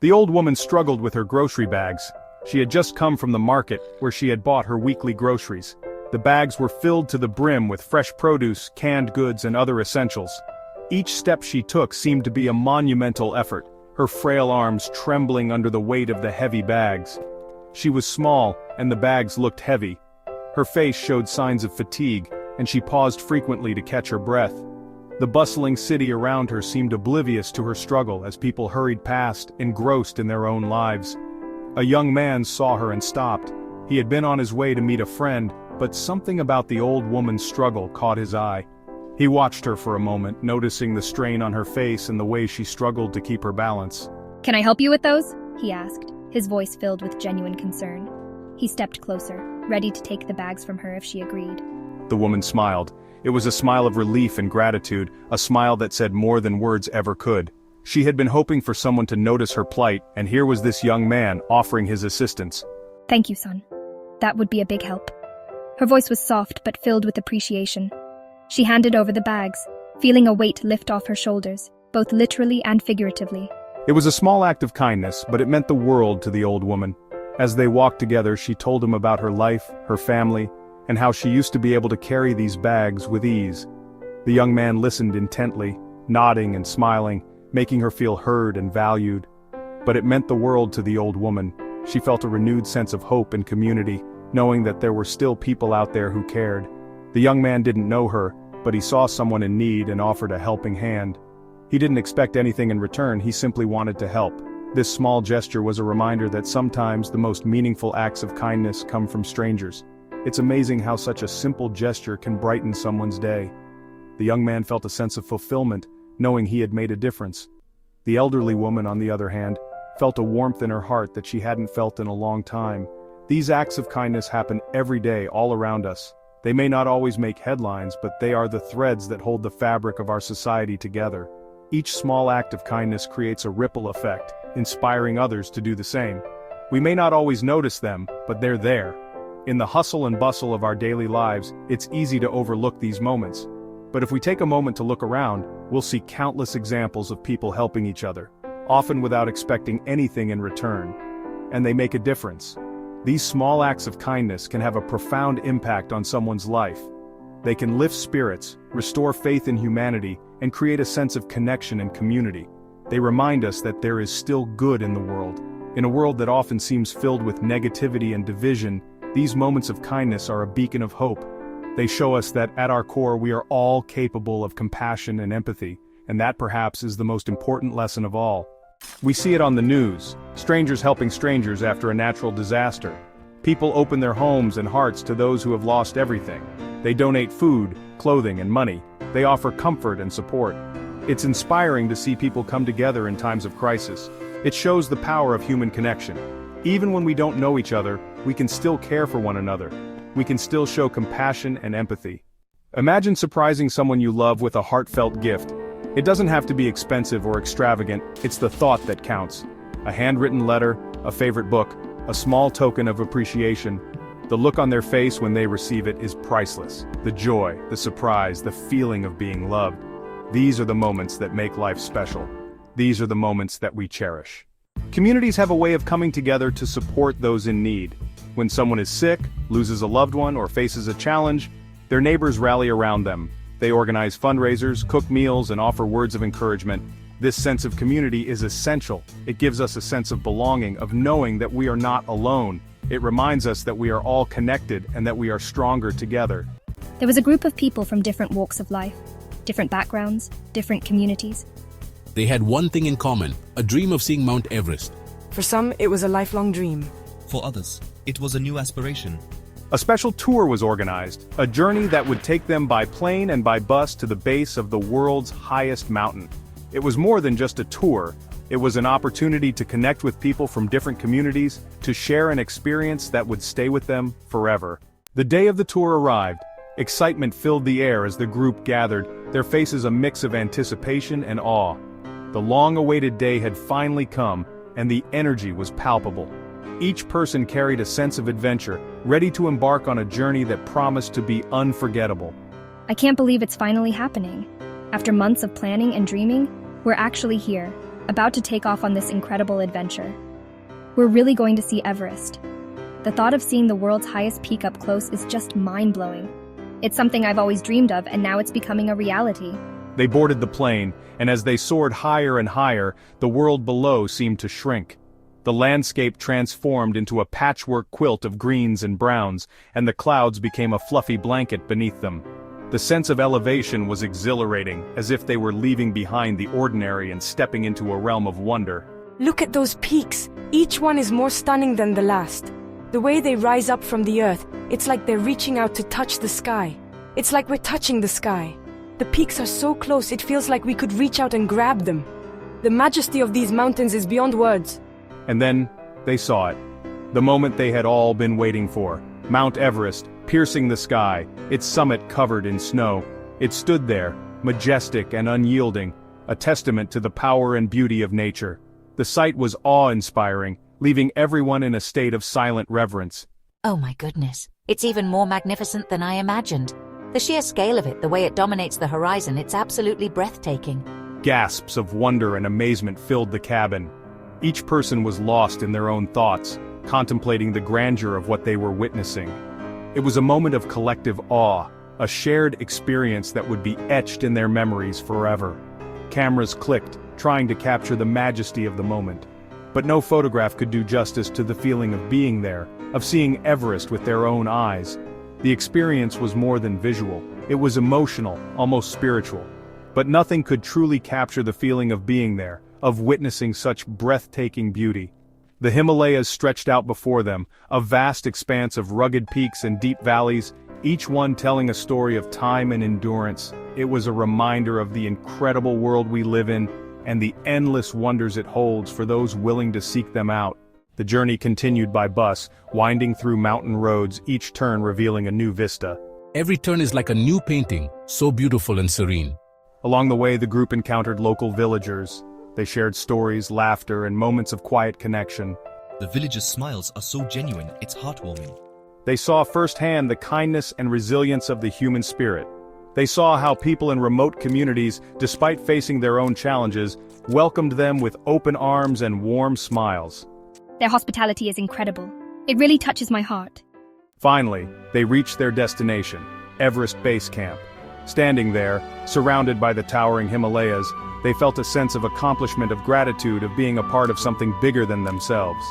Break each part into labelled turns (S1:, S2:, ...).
S1: The old woman struggled with her grocery bags. She had just come from the market, where she had bought her weekly groceries. The bags were filled to the brim with fresh produce, canned goods, and other essentials. Each step she took seemed to be a monumental effort, her frail arms trembling under the weight of the heavy bags. She was small, and the bags looked heavy. Her face showed signs of fatigue, and she paused frequently to catch her breath. The bustling city around her seemed oblivious to her struggle as people hurried past, engrossed in their own lives. A young man saw her and stopped. He had been on his way to meet a friend, but something about the old woman's struggle caught his eye. He watched her for a moment, noticing the strain on her face and the way she struggled to keep her balance.
S2: "Can I help you with those?" he asked, his voice filled with genuine concern. He stepped closer, ready to take the bags from her if she agreed.
S1: The woman smiled. It was a smile of relief and gratitude, a smile that said more than words ever could. She had been hoping for someone to notice her plight, and here was this young man offering his assistance.
S2: "Thank you, son. That would be a big help." Her voice was soft but filled with appreciation. She handed over the bags, feeling a weight lift off her shoulders, both literally and figuratively.
S1: It was a small act of kindness, but it meant the world to the old woman. As they walked together, she told him about her life, her family, and how she used to be able to carry these bags with ease. The young man listened intently, nodding and smiling, making her feel heard and valued. But it meant the world to the old woman. She felt a renewed sense of hope and community, knowing that there were still people out there who cared. The young man didn't know her, but he saw someone in need and offered a helping hand. He didn't expect anything in return, he simply wanted to help. This small gesture was a reminder that sometimes the most meaningful acts of kindness come from strangers. It's amazing how such a simple gesture can brighten someone's day. The young man felt a sense of fulfillment, knowing he had made a difference. The elderly woman, on the other hand, felt a warmth in her heart that she hadn't felt in a long time. These acts of kindness happen every day all around us. They may not always make headlines, but they are the threads that hold the fabric of our society together. Each small act of kindness creates a ripple effect, inspiring others to do the same. We may not always notice them, but they're there. In the hustle and bustle of our daily lives, it's easy to overlook these moments. But if we take a moment to look around, we'll see countless examples of people helping each other, often without expecting anything in return. And they make a difference. These small acts of kindness can have a profound impact on someone's life. They can lift spirits, restore faith in humanity, and create a sense of connection and community. They remind us that there is still good in the world. In a world that often seems filled with negativity and division, these moments of kindness are a beacon of hope. They show us that at our core we are all capable of compassion and empathy, and that perhaps is the most important lesson of all. We see it on the news, strangers helping strangers after a natural disaster. People open their homes and hearts to those who have lost everything. They donate food, clothing, and money. They offer comfort and support. It's inspiring to see people come together in times of crisis. It shows the power of human connection. Even when we don't know each other, we can still care for one another. We can still show compassion and empathy. Imagine surprising someone you love with a heartfelt gift. It doesn't have to be expensive or extravagant, it's the thought that counts. A handwritten letter, a favorite book, a small token of appreciation. The look on their face when they receive it is priceless. The joy, the surprise, the feeling of being loved. These are the moments that make life special. These are the moments that we cherish. Communities have a way of coming together to support those in need. When someone is sick, loses a loved one, or faces a challenge, their neighbors rally around them. They organize fundraisers, cook meals, and offer words of encouragement. This sense of community is essential. It gives us a sense of belonging, of knowing that we are not alone. It reminds us that we are all connected and that we are stronger together.
S2: There was a group of people from different walks of life, different backgrounds, different communities.
S3: They had one thing in common, a dream of seeing Mount Everest.
S4: For some, it was a lifelong dream.
S5: For others, it was a new aspiration.
S1: A special tour was organized, a journey that would take them by plane and by bus to the base of the world's highest mountain. It was more than just a tour. It was an opportunity to connect with people from different communities, to share an experience that would stay with them forever. The day of the tour arrived. Excitement filled the air as the group gathered, their faces a mix of anticipation and awe. The long-awaited day had finally come, and the energy was palpable. Each person carried a sense of adventure, ready to embark on a journey that promised to be unforgettable.
S2: I can't believe it's finally happening. After months of planning and dreaming, we're actually here. about to take off on this incredible adventure. We're really going to see Everest. The thought of seeing the world's highest peak up close is just mind-blowing. It's something I've always dreamed of, and now it's becoming a reality.
S1: They boarded the plane, and as they soared higher and higher, the world below seemed to shrink. The landscape transformed into a patchwork quilt of greens and browns, and the clouds became a fluffy blanket beneath them. The sense of elevation was exhilarating, as if they were leaving behind the ordinary and stepping into a realm of wonder.
S4: Look at those peaks. Each one is more stunning than the last. The way they rise up from the earth, it's like they're reaching out to touch the sky. It's like we're touching the sky. The peaks are so close it feels like we could reach out and grab them. The majesty of these mountains is beyond words.
S1: And then, they saw it. The moment they had all been waiting for. Mount Everest, piercing the sky, its summit covered in snow. It stood there, majestic and unyielding, a testament to the power and beauty of nature. The sight was awe-inspiring, leaving everyone in a state of silent reverence.
S6: Oh my goodness, it's even more magnificent than I imagined. The sheer scale of it, the way it dominates the horizon, it's absolutely breathtaking.
S1: Gasps of wonder and amazement filled the cabin. Each person was lost in their own thoughts, contemplating the grandeur of what they were witnessing. It was a moment of collective awe, a shared experience that would be etched in their memories forever. Cameras clicked, trying to capture the majesty of the moment. But no photograph could do justice to the feeling of being there, of seeing Everest with their own eyes. The experience was more than visual, it was emotional, almost spiritual. But nothing could truly capture the feeling of being there, of witnessing such breathtaking beauty. The Himalayas stretched out before them, a vast expanse of rugged peaks and deep valleys, each one telling a story of time and endurance. It was a reminder of the incredible world we live in, and the endless wonders it holds for those willing to seek them out. The journey continued by bus, winding through mountain roads, each turn revealing a new vista.
S3: Every turn is like a new painting, so beautiful and serene.
S1: Along the way, the group encountered local villagers. They shared stories, laughter, and moments of quiet connection.
S5: The villagers' smiles are so genuine, it's heartwarming.
S1: They saw firsthand the kindness and resilience of the human spirit. They saw how people in remote communities, despite facing their own challenges, welcomed them with open arms and warm smiles.
S2: Their hospitality is incredible. It really touches my heart.
S1: Finally, they reached their destination, Everest Base Camp. Standing there, surrounded by the towering Himalayas, they felt a sense of accomplishment, of gratitude, of being a part of something bigger than themselves.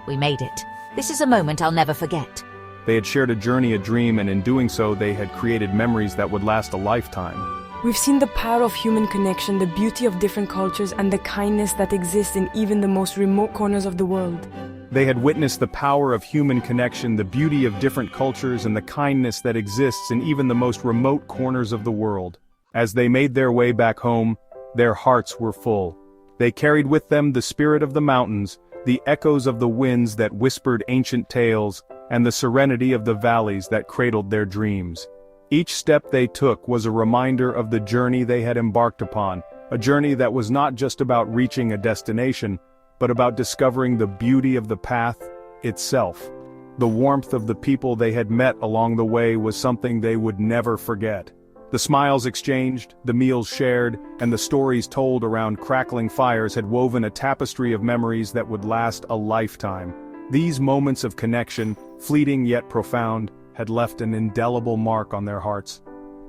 S6: We made it. This is a moment I'll never forget.
S1: They had shared a journey, a dream, and in doing so they had created memories that would last a lifetime.
S4: We've seen the power of human connection, the beauty of different cultures, and the kindness that exists in even the most remote corners of the world.
S1: They had witnessed the power of human connection, the beauty of different cultures, and the kindness that exists in even the most remote corners of the world. As they made their way back home, their hearts were full. They carried with them the spirit of the mountains, the echoes of the winds that whispered ancient tales, and the serenity of the valleys that cradled their dreams. Each step they took was a reminder of the journey they had embarked upon, a journey that was not just about reaching a destination, but about discovering the beauty of the path itself. The warmth of the people they had met along the way was something they would never forget. The smiles exchanged, the meals shared, and the stories told around crackling fires had woven a tapestry of memories that would last a lifetime. These moments of connection, fleeting yet profound, had left an indelible mark on their hearts.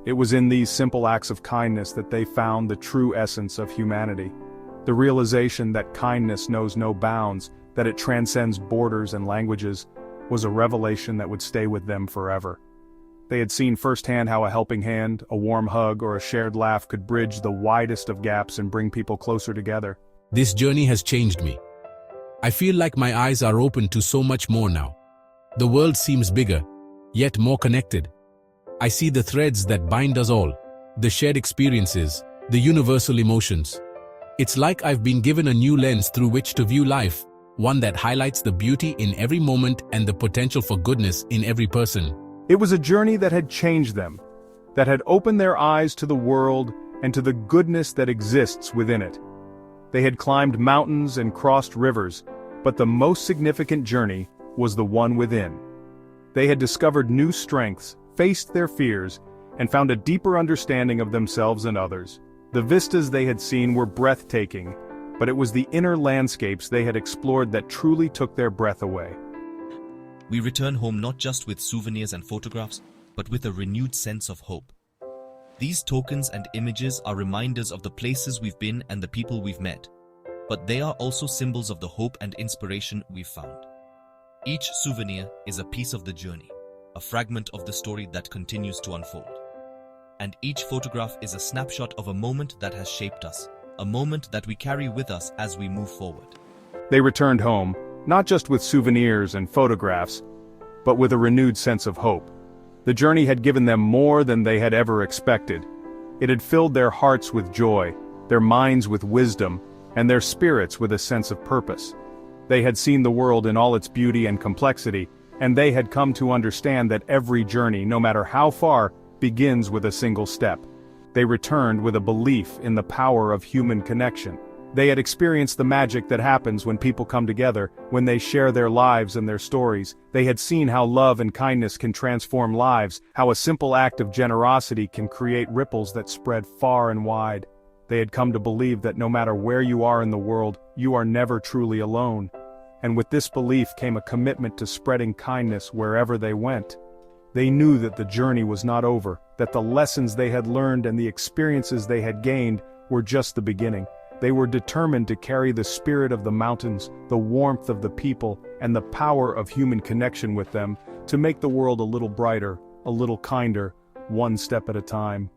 S1: It was in these simple acts of kindness that they found the true essence of humanity. The realization that kindness knows no bounds, that it transcends borders and languages, was a revelation that would stay with them forever. They had seen firsthand how a helping hand, a warm hug, or a shared laugh could bridge the widest of gaps and bring people closer together.
S3: This journey has changed me. I feel like my eyes are open to so much more now. The world seems bigger, yet more connected. I see the threads that bind us all, the shared experiences, the universal emotions. It's like I've been given a new lens through which to view life, one that highlights the beauty in every moment and the potential for goodness in every person.
S1: It was a journey that had changed them, that had opened their eyes to the world and to the goodness that exists within it. They had climbed mountains and crossed rivers, but the most significant journey was the one within. They had discovered new strengths, faced their fears, and found a deeper understanding of themselves and others. The vistas they had seen were breathtaking, but it was the inner landscapes they had explored that truly took their breath away.
S5: We return home not just with souvenirs and photographs, but with a renewed sense of hope. These tokens and images are reminders of the places we've been and the people we've met, but they are also symbols of the hope and inspiration we've found. Each souvenir is a piece of the journey, a fragment of the story that continues to unfold. And each photograph is a snapshot of a moment that has shaped us, a moment that we carry with us as we move forward.
S1: They returned home, not just with souvenirs and photographs, but with a renewed sense of hope. The journey had given them more than they had ever expected. It had filled their hearts with joy, their minds with wisdom, and their spirits with a sense of purpose. They had seen the world in all its beauty and complexity, and they had come to understand that every journey, no matter how far, begins with a single step. They returned with a belief in the power of human connection. They had experienced the magic that happens when people come together, when they share their lives and their stories. They had seen how love and kindness can transform lives, how a simple act of generosity can create ripples that spread far and wide. They had come to believe that no matter where you are in the world, you are never truly alone. And with this belief came a commitment to spreading kindness wherever they went. They knew that the journey was not over, that the lessons they had learned and the experiences they had gained were just the beginning. They were determined to carry the spirit of the mountains, the warmth of the people, and the power of human connection with them, to make the world a little brighter, a little kinder, one step at a time.